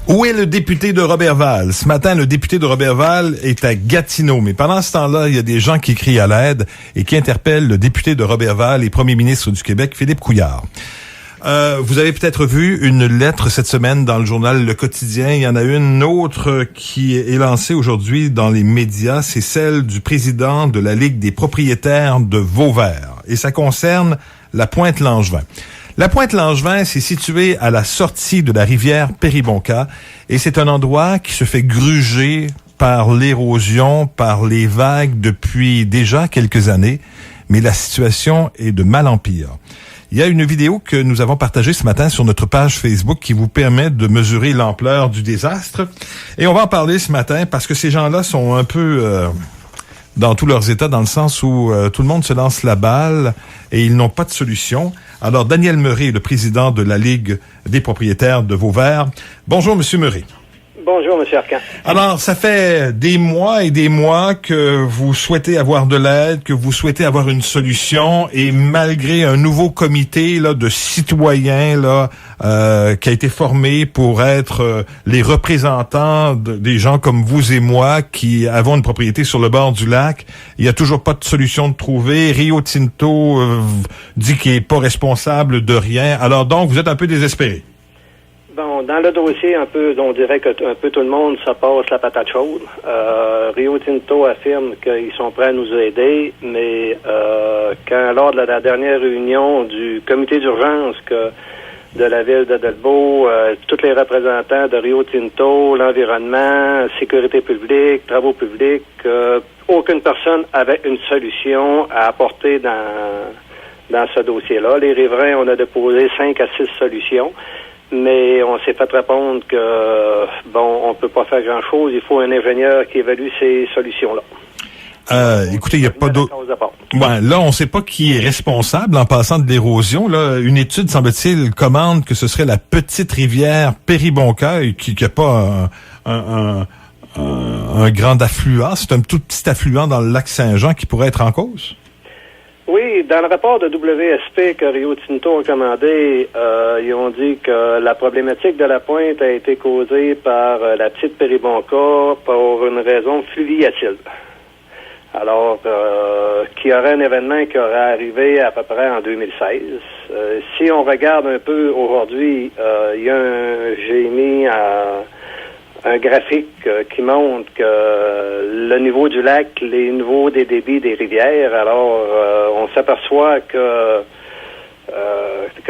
Où est le député de Roberval? Ce matin, le député de Roberval est à Gatineau. Mais pendant ce temps-là, il y a des gens qui crient à l'aide et qui interpellent le député de Roberval et premier ministre du Québec, Philippe Couillard. Vous avez peut-être vu une lettre cette semaine dans le journal Le Quotidien. Il y en a une autre qui est lancée aujourd'hui dans les médias. C'est celle du président de la Ligue des propriétaires de Vauvert. Et ça concerne la Pointe-Langevin. La Pointe-Langevin, c'est situé à la sortie de la rivière Péribonka et c'est un endroit qui se fait gruger par l'érosion, par les vagues depuis déjà quelques années, mais la situation est de mal en pire. Il y a une vidéo que nous avons partagée ce matin sur notre page Facebook qui vous permet de mesurer l'ampleur du désastre. Et on va en parler ce matin parce que ces gens-là sont un peu dans tous leurs états, dans le sens où tout le monde se lance la balle et ils n'ont pas de solution. Alors, Daniel Meury, le président de la Ligue des propriétaires de Vauvert. Bonjour, Monsieur Meury. Bonjour, M. Arcan. Alors, ça fait des mois et des mois que vous souhaitez avoir de l'aide, que vous souhaitez avoir une solution, et malgré un nouveau comité là de citoyens là qui a été formé pour être les représentants des gens comme vous et moi qui avons une propriété sur le bord du lac, il y a toujours pas de solution de trouver. Rio Tinto dit qu'il est pas responsable de rien. Alors donc, vous êtes un peu désespéré. Bon, dans le dossier, on dirait que un peu tout le monde, ça passe la patate chaude. Rio Tinto affirme qu'ils sont prêts à nous aider, mais lors de la dernière réunion du comité d'urgence de la ville de Delbo, tous les représentants de Rio Tinto, l'environnement, sécurité publique, travaux publics, aucune personne avait une solution à apporter dans ce dossier-là. Les riverains, on a déposé 5 à 6 solutions. Mais on s'est fait répondre que, on peut pas faire grand-chose. Il faut un ingénieur qui évalue ces solutions-là. Écoutez, il n'y a pas d'autre... Ouais, là, on ne sait pas qui est responsable en passant de l'érosion. Là, une étude, semble-t-il, commande que ce serait la petite rivière Péribonka qui n'a pas un grand affluent. C'est un tout petit affluent dans le lac Saint-Jean qui pourrait être en cause. Oui, dans le rapport de WSP que Rio Tinto a commandé, ils ont dit que la problématique de la pointe a été causée par la petite Péribonka pour une raison fluviatile. Alors, qu'il y aurait un événement qui aurait arrivé à peu près en 2016. Si on regarde un peu aujourd'hui, il y a j'ai mis un graphique qui montre que le niveau du lac, les niveaux des débits des rivières, alors on s'aperçoit que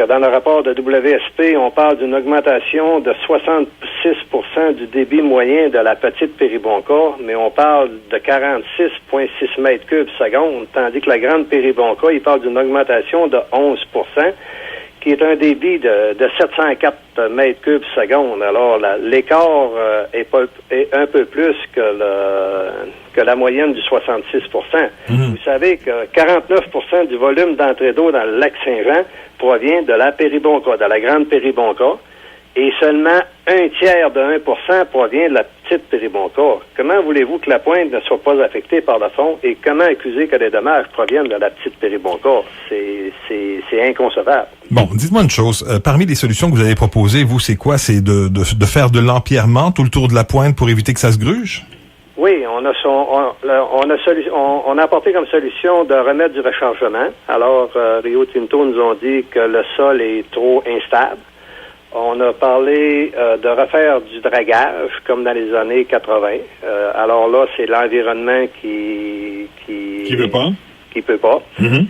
dans le rapport de WSP, on parle d'une augmentation de 66% du débit moyen de la petite Péribonka, mais on parle de 46,6 mètres cubes seconde, tandis que la grande Péribonka, il parle d'une augmentation de 11%. Qui est un débit de 704 mètres cubes seconde. Alors, l'écart est un peu plus que la moyenne du 66%. Vous savez que 49% du volume d'entrée d'eau dans le lac Saint-Jean provient de la Péribonka, de la grande Péribonka, et seulement un tiers de 1% provient de la petite Péribonka. Comment voulez-vous que la pointe ne soit pas affectée par le fond et comment accuser que les dommages proviennent de la petite Péribonka? C'est inconcevable. Bon, dites-moi une chose. Parmi les solutions que vous avez proposées, vous, c'est quoi? C'est de faire de l'empierrement tout le tour de la pointe pour éviter que ça se gruge? Oui, on a apporté comme solution de remettre du rechargement. Alors, Rio Tinto nous ont dit que le sol est trop instable. On a parlé de refaire du dragage, comme dans les années 80. Alors là, c'est l'environnement qui veut pas. Qui peut pas. Mm-hmm.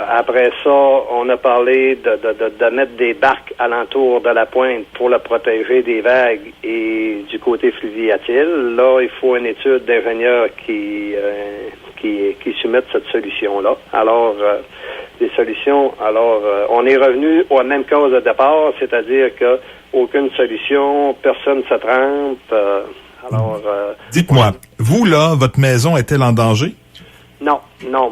Après ça, on a parlé de mettre des barques alentour de la pointe pour le protéger des vagues et du côté fluviatile. Là, il faut une étude d'ingénieur qui soumette cette solution-là. Alors, des solutions. Alors, on est revenu aux mêmes causes de départ, c'est-à-dire que aucune solution, personne ne se trempe. Dites-moi, vous, là, votre maison est-elle en danger? Non.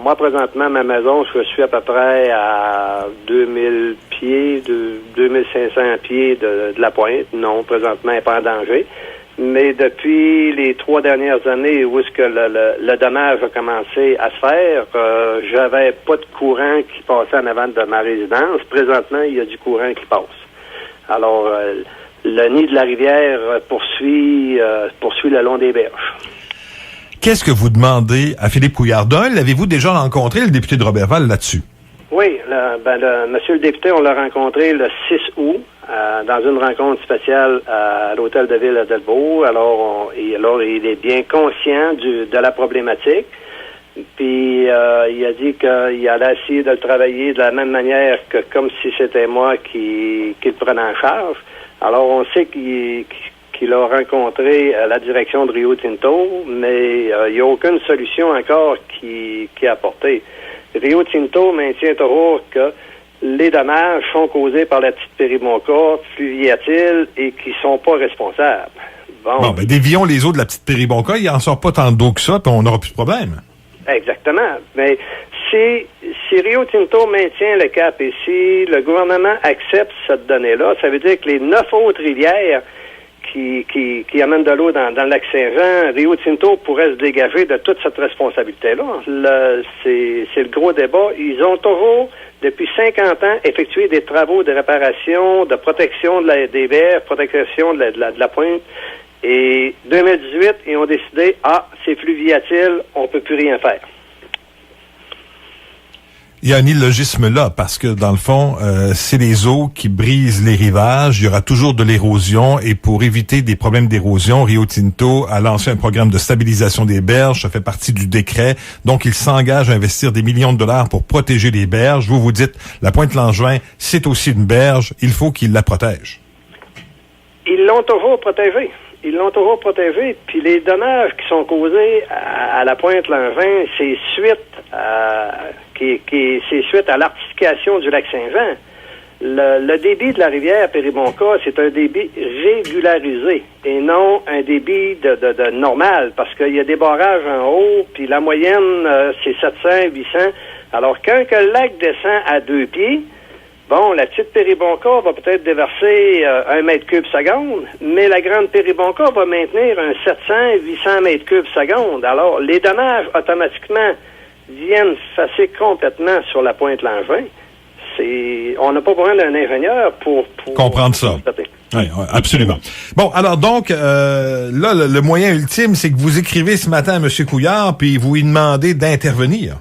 Moi, présentement, ma maison, je suis à peu près à 2000 pieds, 2500 pieds de la pointe. Non, présentement, elle n'est pas en danger. Mais depuis les 3 dernières années où est-ce que le dommage a commencé à se faire, j'avais pas de courant qui passait en avant de ma résidence. Présentement, il y a du courant qui passe. Alors, le nid de la rivière poursuit le long des berges. Qu'est-ce que vous demandez à Philippe Couillard? L'avez-vous déjà rencontré, le député de Roberval, là-dessus? Oui, monsieur le député, on l'a rencontré le 6 août dans une rencontre spéciale à l'hôtel de ville à Delvaux. Alors il est bien conscient de la problématique. Puis il a dit qu'il allait essayer de le travailler de la même manière que comme si c'était moi qui le prenais en charge. Alors on sait qu'il a rencontré la direction de Rio Tinto, mais il n'y a aucune solution encore qui est apportée. Rio Tinto maintient toujours que les dommages sont causés par la petite Péribonka, fluviatile, et qui sont pas responsables. Bon, dévions les eaux de la petite Péribonka, il en sort pas tant d'eau que ça, puis on n'aura plus de problème. Exactement. Mais si Rio Tinto maintient le cap et si le gouvernement accepte cette donnée-là, ça veut dire que les 9 autres rivières qui amènent de l'eau dans le lac Saint-Jean, Rio Tinto pourrait se dégager de toute cette responsabilité-là. C'est le gros débat. Ils ont toujours, depuis 50 ans, effectué des travaux de réparation, de protection des berges, protection de la pointe. Et 2018, ils ont décidé, c'est fluviatile, on peut plus rien faire. Il y a un illogisme là, parce que dans le fond, c'est les eaux qui brisent les rivages, il y aura toujours de l'érosion, et pour éviter des problèmes d'érosion, Rio Tinto a lancé un programme de stabilisation des berges, ça fait partie du décret, donc il s'engage à investir des millions de dollars pour protéger les berges. Vous dites, la Pointe-Langevin, c'est aussi une berge, il faut qu'il la protège. Ils l'ont toujours protégée. Puis les dommages qui sont causés à la Pointe-Langevin, c'est suite à l'artificialisation du lac Saint-Jean. Le débit de la rivière Péribonka, c'est un débit régularisé et non un débit de normal, parce qu'il y a des barrages en haut, puis la moyenne, c'est 700, 800. Alors, quand que le lac descend à 2 pieds, la petite Péribonka va peut-être déverser 1 mètre cube seconde, mais la grande Péribonka va maintenir un 700-800 mètres cubes seconde. Alors, les dommages, automatiquement, viennent s'asseoir complètement sur la Pointe-Langevin. On n'a pas besoin d'un ingénieur pour comprendre ça. Oui, absolument. Bon, alors donc, là, le moyen ultime, c'est que vous écrivez ce matin à M. Couillard, puis vous lui demandez d'intervenir.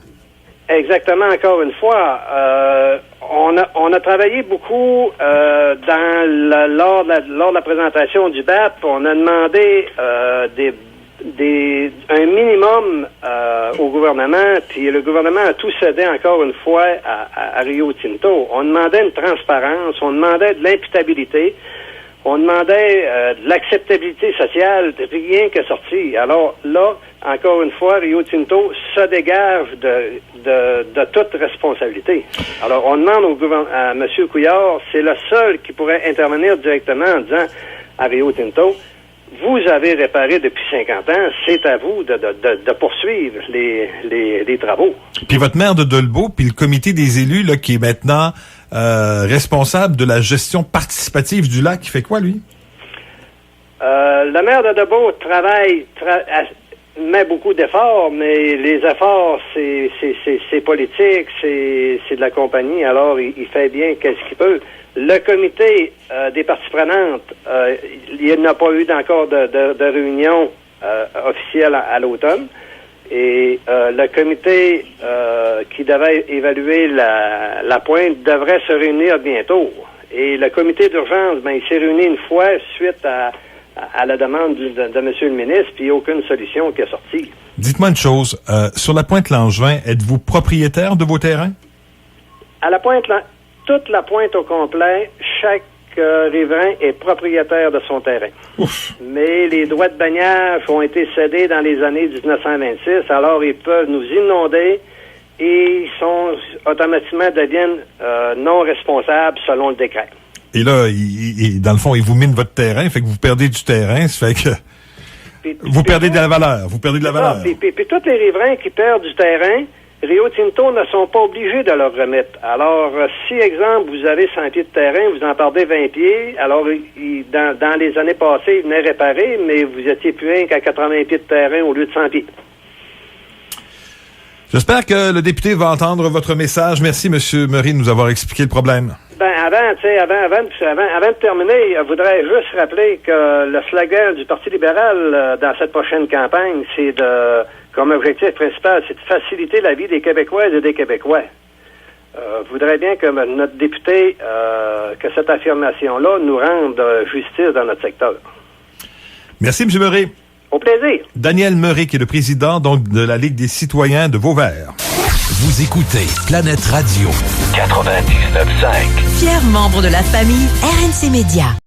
Exactement, encore une fois. On a travaillé beaucoup lors de la présentation du BAP. On a demandé un minimum au gouvernement, puis le gouvernement a tout cédé encore une fois à Rio Tinto. On demandait une transparence, on demandait de l'imputabilité, on demandait de l'acceptabilité sociale, rien que sorti. Alors là, encore une fois, Rio Tinto se dégage de toute responsabilité. Alors, on demande à M. Couillard, c'est le seul qui pourrait intervenir directement en disant à Rio Tinto, vous avez réparé depuis 50 ans, c'est à vous de poursuivre les travaux. Puis votre maire de Dolbeau, puis le comité des élus, là, qui est maintenant responsable de la gestion participative du lac, il fait quoi, lui? Le maire de Dolbeau met beaucoup d'efforts, mais les efforts, c'est politique, c'est de la compagnie, alors il fait bien qu'est-ce qu'il peut. Le comité des parties prenantes, il n'y a pas eu encore de réunion officielle à l'automne, et le comité qui devait évaluer la pointe devrait se réunir bientôt. Et le comité d'urgence, il s'est réuni une fois suite à la demande de M. le ministre, puis aucune solution qui est sortie. Dites-moi une chose, sur la Pointe-Langevin, êtes-vous propriétaire de vos terrains? À la toute la pointe au complet, chaque riverain est propriétaire de son terrain. Ouf. Mais les droits de baignage ont été cédés dans les années 1926, alors ils peuvent nous inonder et automatiquement deviennent non responsables selon le décret. Et là, dans le fond, ils vous minent votre terrain, fait que vous perdez du terrain, ça fait que vous perdez de la valeur. Puis tous les riverains qui perdent du terrain, Rio Tinto ne sont pas obligés de leur remettre. Alors, si, exemple, vous avez 100 pieds de terrain, vous en perdez 20 pieds, alors dans les années passées, ils venaient réparer, mais vous étiez plus rien qu'à 80 pieds de terrain au lieu de 100 pieds. J'espère que le député va entendre votre message. Merci, M. Murray, de nous avoir expliqué le problème. avant de terminer, je voudrais juste rappeler que le slogan du Parti libéral dans cette prochaine campagne, c'est comme objectif principal, c'est de faciliter la vie des Québécoises et des Québécois. Je voudrais bien que notre député, que cette affirmation-là nous rende justice dans notre secteur. Merci, M. Murray. Au plaisir. Daniel Murray, qui est le président donc de la Ligue des citoyens de Vauvert. Vous écoutez Planète Radio 99.5. Fier membre de la famille RNC Média.